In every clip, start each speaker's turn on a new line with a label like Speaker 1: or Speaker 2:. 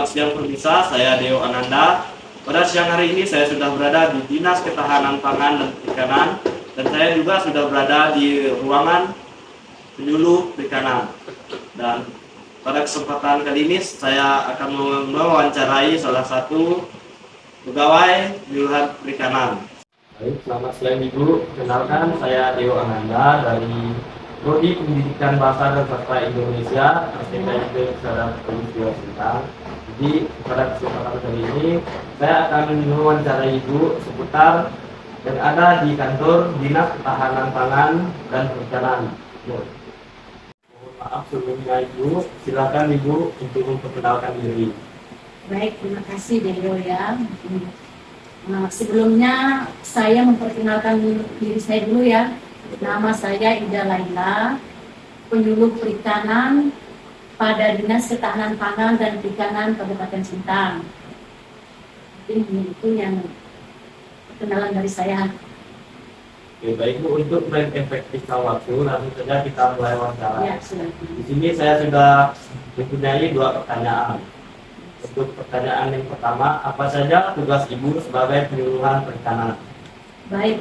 Speaker 1: Selamat siang pemirsa, saya Deo Ananda. Pada siang hari ini saya sudah berada di Dinas Ketahanan Pangan dan Perikanan, dan saya juga sudah berada di ruangan penyuluh perikanan. Dan pada kesempatan kali ini saya akan mewawancarai salah satu pegawai penyuluhan perikanan. Baik, selamat siang Ibu. Kenalkan, saya Deo Ananda dari Prodi Pendidikan Bahasa dan Sastra Indonesia, STKIP Kesadaran Peristiwa Sintang. Jadi pada kesempatan kali ini saya akan mewawancarai Ibu seputar yang ada di kantor Dinas Ketahanan Pangan dan Perikanan. Mohon maaf sebelumnya Ibu, silakan Ibu untuk memperkenalkan diri.
Speaker 2: Baik, terima kasih Deo ya. Sebelumnya saya memperkenalkan diri saya dulu ya. Nama saya Ida Laila, penyuluh perikanan pada Dinas Ketahanan Pangan dan Perikanan Kabupaten Sintang. Ini itu yang perkenalan dari saya.
Speaker 1: Oke, baik Bu, untuk efektifkan waktu, langsung saja kita mulai wawancara.
Speaker 2: Ya, silakan.
Speaker 1: Di sini saya sudah mempunyai 2 pertanyaan. Untuk pertanyaan yang pertama, apa saja tugas Ibu sebagai penyuluhan perikanan?
Speaker 2: Baik,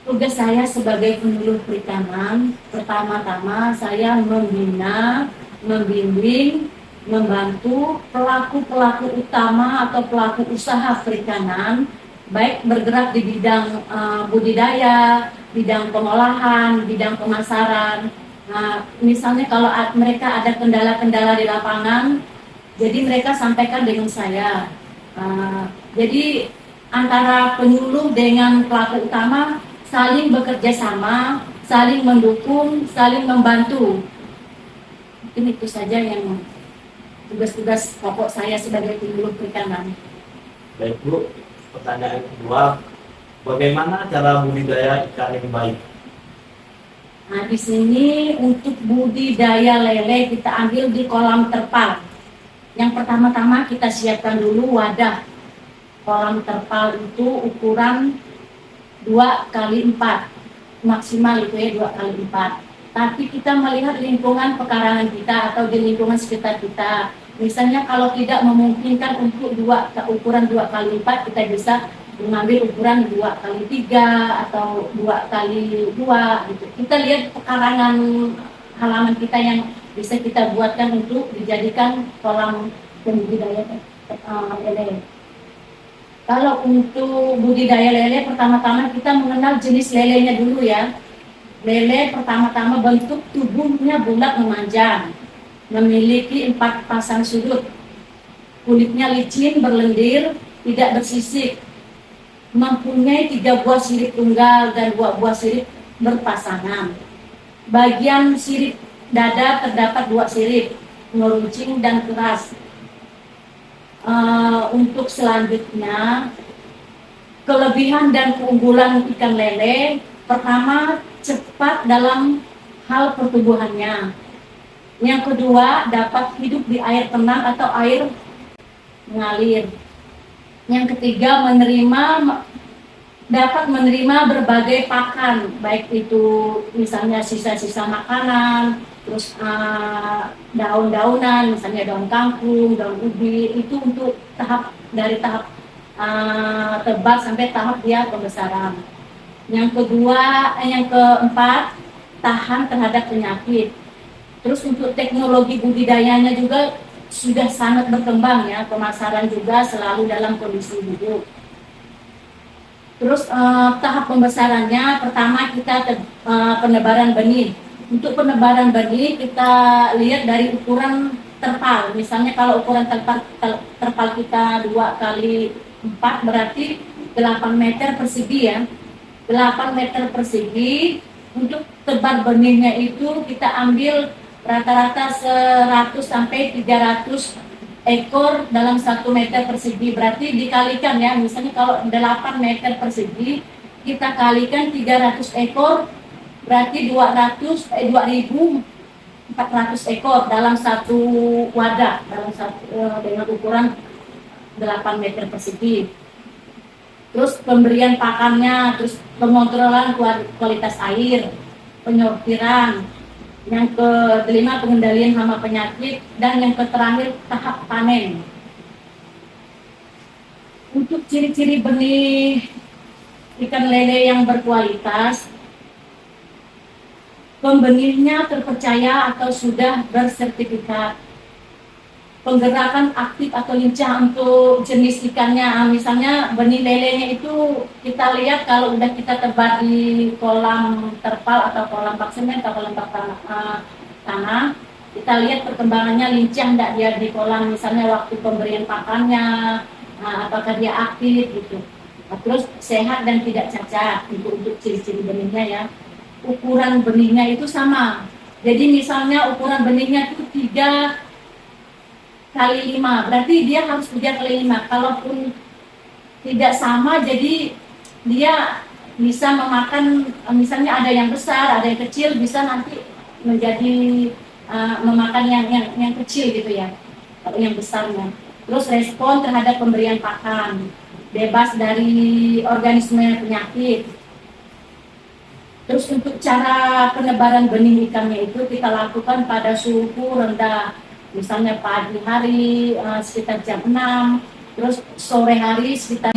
Speaker 2: tugas saya sebagai penyuluh perikanan, pertama-tama saya membina, membimbing, membantu pelaku-pelaku utama atau pelaku usaha perikanan, baik bergerak di bidang budidaya, bidang pengolahan, bidang pemasaran. Nah, misalnya kalau mereka ada kendala-kendala di lapangan, jadi mereka sampaikan dengan saya. Jadi antara penyuluh dengan pelaku utama saling bekerja sama, saling mendukung, saling membantu. Mungkin itu saja yang tugas-tugas pokok saya sebagai penyuluh perikanan.
Speaker 1: Baik Bu, pertanyaan kedua, bagaimana cara budidaya ikan yang baik?
Speaker 2: Nah, di sini untuk budidaya lele kita ambil di kolam terpal. Yang pertama-tama kita siapkan dulu wadah. Kolam terpal itu ukuran 2x4, maksimal itu ya 2x4. Tapi kita melihat lingkungan pekarangan kita atau di lingkungan sekitar kita. Misalnya kalau tidak memungkinkan untuk ukuran 2x4, kita bisa mengambil ukuran 2x3 atau 2x2 gitu. Kita lihat pekarangan halaman kita yang bisa kita buatkan untuk dijadikan kolam budidaya lele. Kalau untuk budidaya lele, pertama-tama kita mengenal jenis lelenya dulu ya. Lele pertama-tama bentuk tubuhnya bulat memanjang, memiliki 4 pasang sudut, kulitnya licin, berlendir, tidak bersisik, mempunyai 3 buah sirip tunggal dan 2 buah sirip berpasangan. Bagian sirip dada terdapat 2 sirip, meruncing dan keras. Untuk selanjutnya, kelebihan dan keunggulan ikan lele, pertama cepat dalam hal pertumbuhannya. Yang kedua, dapat hidup di air tenang atau air mengalir. Yang ketiga, dapat menerima berbagai pakan, baik itu misalnya sisa-sisa makanan, terus daun-daunan, misalnya daun kangkung, daun ubi, itu untuk dari tahap tebal sampai tahap dia pembesaran. Yang keempat, tahan terhadap penyakit. Terus untuk teknologi budidayanya juga sudah sangat berkembang ya, pemasaran juga selalu dalam kondisi hidup. Terus tahap pembesarannya, pertama kita penebaran benih. Untuk penebaran benih kita lihat dari ukuran terpal. Misalnya kalau ukuran terpal kita 2x4 berarti 8 meter persegi ya. 8 meter persegi. Untuk tebar benihnya itu kita ambil rata-rata 100 sampai 300 ekor dalam 1 meter persegi. Berarti dikalikan ya. Misalnya kalau 8 meter persegi kita kalikan 300 ekor, berarti 2.400 ekor dalam satu wadah, dengan ukuran 8 meter persegi. Terus pemberian pakannya, terus pengontrolan kualitas air, penyortiran, Yang kelima pengendalian hama penyakit, dan yang terakhir tahap panen. Untuk ciri-ciri benih ikan lele yang berkualitas, pembenihnya terpercaya atau sudah bersertifikat, penggerakan aktif atau lincah untuk jenis ikannya. Misalnya benih lelenya itu kita lihat kalau udah kita tebar di kolam terpal atau kolam bak semen atau kolam bak tanah, kita lihat perkembangannya lincah enggak dia di kolam, misalnya waktu pemberian pakannya, apakah dia aktif gitu. Terus sehat dan tidak cacat untuk ciri-ciri benihnya ya. Ukuran benihnya itu sama. Jadi misalnya ukuran benihnya itu 3 kali 5, berarti dia harus 3 kali 5. Kalaupun tidak sama, jadi dia bisa memakan, misalnya ada yang besar, ada yang kecil, bisa nanti menjadi memakan yang kecil gitu ya, kalau yang besarnya. Terus respon terhadap pemberian pakan, bebas dari organisme penyakit. Terus untuk cara penebaran benih ikannya itu kita lakukan pada suhu rendah. Misalnya pagi hari sekitar jam 6, terus sore hari sekitar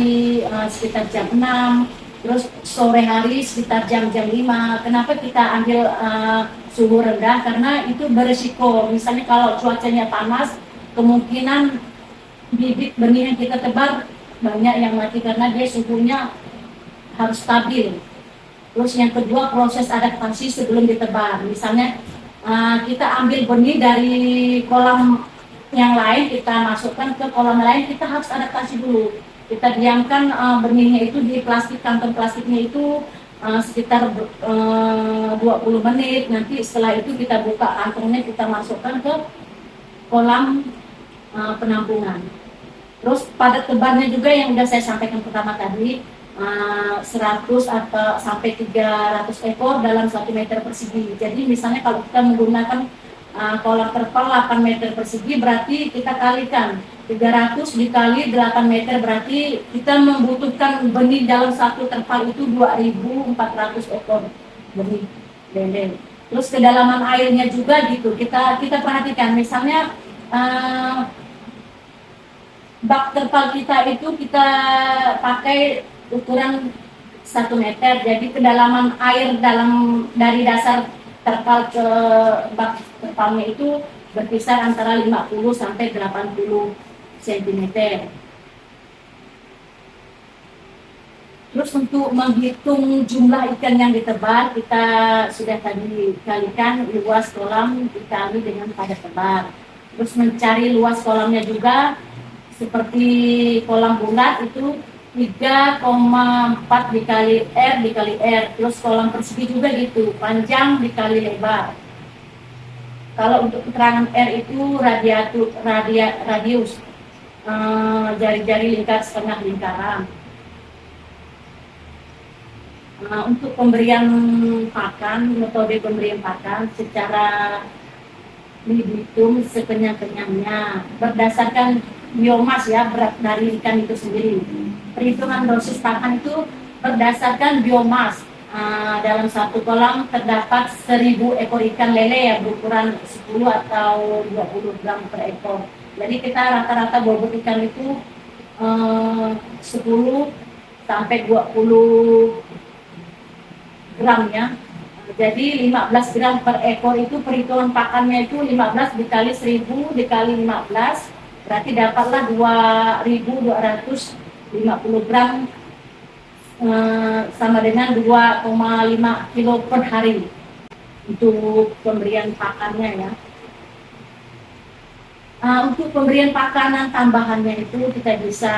Speaker 2: jam 6, terus sore hari sekitar jam-jam 5. Kenapa kita ambil suhu rendah? Karena itu berisiko. Misalnya kalau cuacanya panas, kemungkinan bibit benih yang kita tebar banyak yang mati karena dia suhunya harus stabil. Terus yang kedua, proses adaptasi sebelum ditebar. Misalnya kita ambil benih dari kolam yang lain, kita masukkan ke kolam lain, kita harus adaptasi dulu. Kita diamkan benihnya itu di plastik, kantong plastiknya itu sekitar 20 menit. Nanti setelah itu kita buka kantongnya, kita masukkan ke kolam penampungan. Terus pada tebarnya juga yang sudah saya sampaikan pertama tadi, 100 atau sampai 300 ekor dalam 1 meter persegi. Jadi misalnya kalau kita menggunakan kolam terpal 8 meter persegi, berarti kita kalikan 300 dikali 8 meter, berarti kita membutuhkan benih dalam satu terpal itu 2.400 ekor benih lele. Terus kedalaman airnya juga gitu, kita perhatikan. Misalnya bak terpal kita itu kita pakai ukuran 1 meter, jadi kedalaman air dari dasar terpal ke bak terpalnya itu berkisar antara 50 sampai 80 cm. Terus untuk menghitung jumlah ikan yang ditebar, kita sudah tadi kalikan luas kolam dikali dengan padat tebar. Terus mencari luas kolamnya juga, seperti kolam bulat itu 3,4 dikali R. Terus kolam persegi juga gitu, panjang dikali lebar. Kalau untuk keterangan R itu radius, jari-jari lingkar setengah lingkaran. Untuk pemberian pakan, metode pemberian pakan secara dihitung sekenyang-kenyangnya berdasarkan biomas ya, berat dari ikan itu sendiri. Perhitungan dosis pakan itu berdasarkan biomas. Dalam satu kolam terdapat 1.000 ekor ikan lele ya, berukuran 10 atau 20 gram per ekor. Jadi kita rata-rata bobot ikan itu 10 sampai 20 gram ya. Jadi 15 gram per ekor itu perhitungan pakannya itu 15 dikali 1.000 dikali 15, berarti dapatlah 2.250 gram, sama dengan 2,5 kilo per hari untuk pemberian pakannya ya. Untuk pemberian pakanan tambahannya itu kita bisa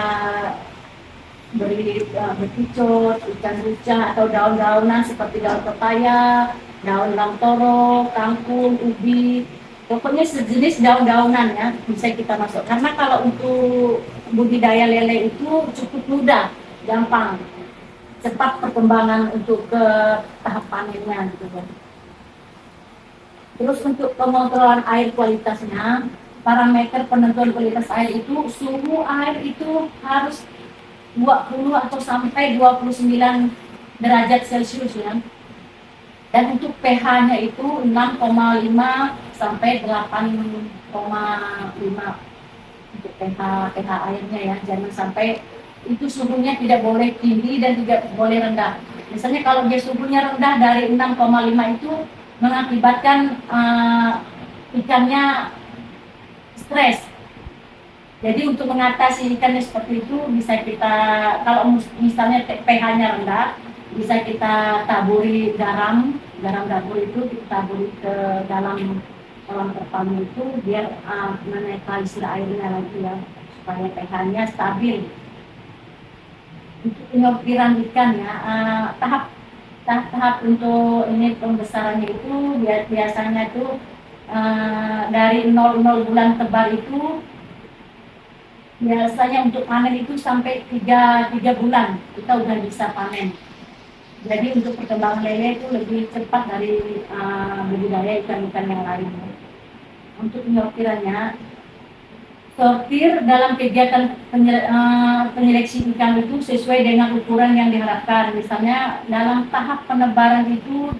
Speaker 2: beri bekicot, ikan ruca atau daun-daunan seperti daun pepaya, daun lamtoro, kangkung, ubi, pokoknya sejenis daun-daunan ya bisa kita masuk. Karena kalau untuk budidaya lele itu cukup mudah, gampang, cepat perkembangan untuk ke tahap panennya gitu kan. Terus untuk pengontrolan air kualitasnya, parameter penentuan kualitas air itu suhu air itu harus 20 atau sampai 29 derajat Celcius ya. Dan untuk pH-nya itu 6,5 sampai 8,5 untuk pH airnya ya. Jangan sampai itu suhunya tidak boleh tinggi dan tidak boleh rendah. Misalnya kalau dia suhunya rendah dari 6,5 itu mengakibatkan ikannya stres. Jadi untuk mengatasi ikannya seperti itu bisa kita, kalau misalnya pH-nya rendah, bisa kita taburi garam dapur itu kita taburi ke dalam kolam terpalnya itu biar menetralisir airnya lagi ya, supaya pH-nya stabil. Untuk penyortiran ikan ya, tahap untuk ini pembesarannya itu biasanya itu dari 0 bulan tebar itu biasanya untuk panen itu sampai 3 bulan kita udah bisa panen. Jadi untuk perkembangan lele itu lebih cepat dari budidaya ikan-ikan yang lain. Untuk penyortirannya, sortir dalam kegiatan penyeleksi ikan itu sesuai dengan ukuran yang diharapkan. Misalnya dalam tahap penebaran itu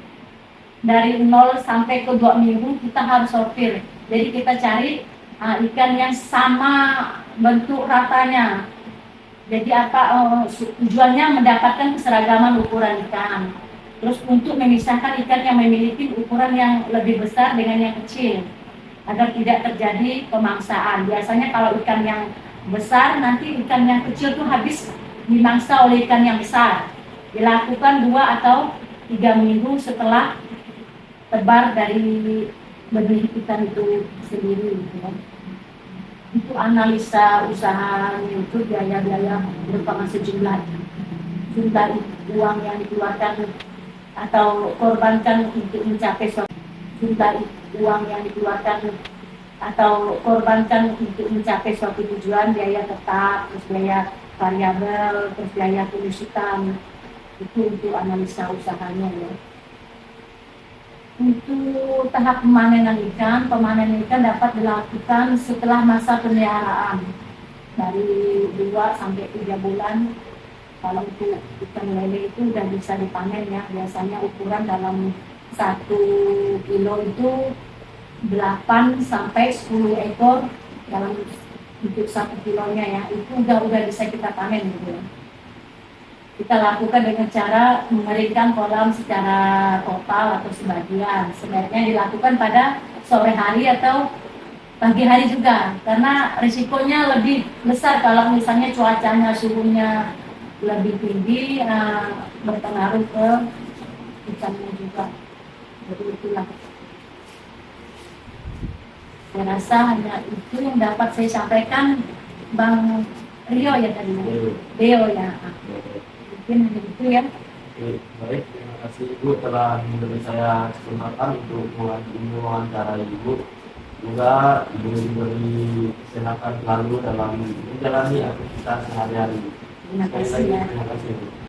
Speaker 2: dari 0 sampai ke 2 minggu kita harus sortir. Jadi kita cari ikan yang sama bentuk ratanya. Jadi tujuannya mendapatkan keseragaman ukuran ikan. Terus untuk memisahkan ikan yang memiliki ukuran yang lebih besar dengan yang kecil, agar tidak terjadi pemangsaan. Biasanya kalau ikan yang besar, nanti ikan yang kecil tuh habis dimangsa oleh ikan yang besar. Dilakukan 2 atau 3 minggu setelah tebar dari benih ikan itu sendiri. Itu analisa usahanya itu biaya-biaya merupakan sejumlah uang yang dikeluarkan atau korbankan untuk mencapai uang yang dikeluarkan atau korbankan untuk mencapai suatu tujuan, biaya tetap, terus biaya variabel, terus biaya penyusutan. Itu untuk analisa usahanya ya. Untuk tahap pemanenan ikan dapat dilakukan setelah masa pemeliharaan dari 2 sampai 3 bulan. Kalau untuk ikan lele itu sudah bisa dipanen ya, biasanya ukuran dalam 1 kilo itu 8 sampai 10 ekor dalam untuk 1 kilonya ya, itu udah bisa kita panen gitu ya. Kita lakukan dengan cara mengeringkan kolam secara total atau sebagian. Sebaiknya dilakukan pada sore hari atau pagi hari juga, karena risikonya lebih besar kalau misalnya cuacanya, suhunya lebih tinggi, berpengaruh ke ikannya juga. Jadi itulah. Saya rasa hanya itu yang dapat saya sampaikan, Bang Rio ya tadi. Rio ya. Mungkin hanya itu ya.
Speaker 1: Baik, terima kasih Ibu telah memberi saya kesempatan untuk mewawancarai Ibu. Semoga Ibu diberi kesehatan selalu dalam menjalani aktivitas sehari-hari.
Speaker 2: Terima kasih ya.
Speaker 1: Terima kasih.